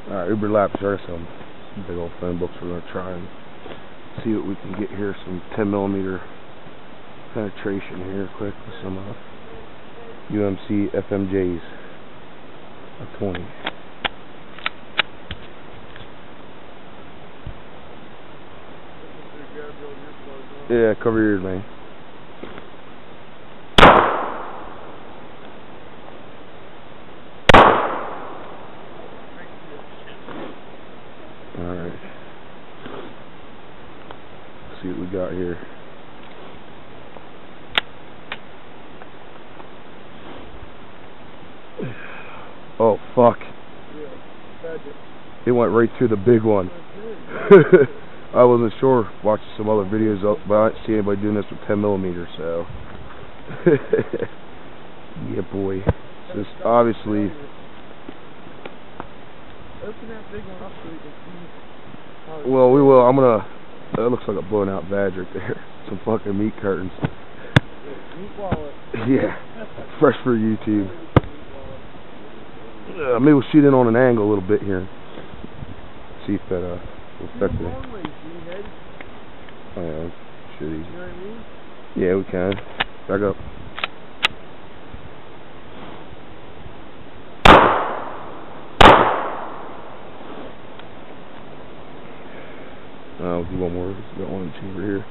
Alright, UberLapis are some big old phone books. We're gonna try and see what we can get here. Some 10mm penetration here quick with some UMC FMJs of 20. Yeah, cover your ears, man. Alright. Let's see what we got here. Oh, fuck. It went right through the big one. I wasn't sure. Watching some other videos, but I didn't see anybody doing this with 10mm, so. Yeah, boy. This is obviously. Open that big one up so we can see. Well, we will. I'm gonna. That looks like a blown out badge right there. Some fucking meat curtains. Meat wallet. Yeah. Fresh for YouTube. Maybe we'll shoot in on an angle a little bit here. See if that will affect it. Oh yeah, shit easy. You know what I mean? Yeah, we can. Back up. I'll do one more. Got one chamber here.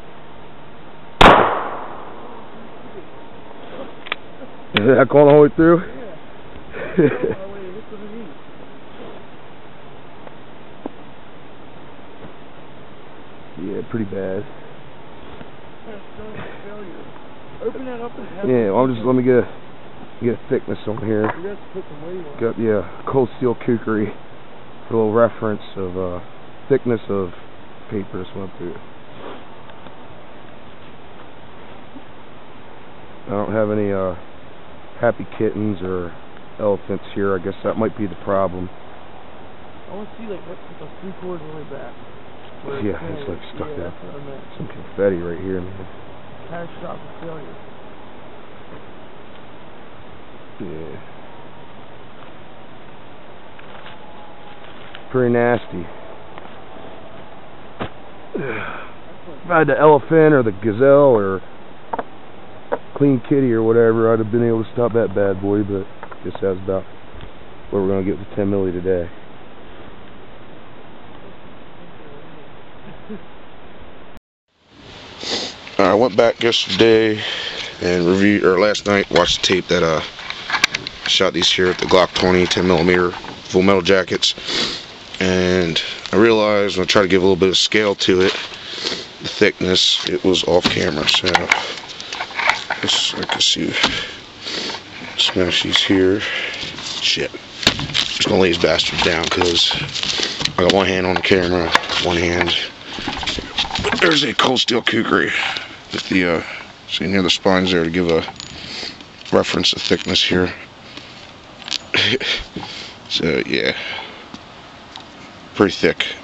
Is that going all the way through? Yeah. Yeah, pretty bad. Open that up and have yeah, well, let me get a thickness on here. You have to put some weight on. Got cold steel kukri. A little reference of thickness of paper. This one through. I don't have any happy kittens or elephants here. I guess that might be the problem. I want to see like what's the 3/4 on the back. Yeah, it's like stuck there. Some confetti right here, man. Cash shop of failure. Yeah. Pretty nasty. If I had the elephant or the gazelle or clean kitty or whatever, I'd have been able to stop that bad boy, but I guess that's about what we're going to get with the 10mm today. I went back yesterday and last night, watched the tape that I shot these here at the Glock 20 10mm full metal jackets, and I realized when I tried to give a little bit of scale to it, the thickness, it was off camera. So I can see, smash these here. Shit, I'm just gonna lay these bastards down because I got one hand on the camera, one hand. But there's a cold steel kukri with the see near the spines there to give a reference to thickness here. So yeah, pretty thick.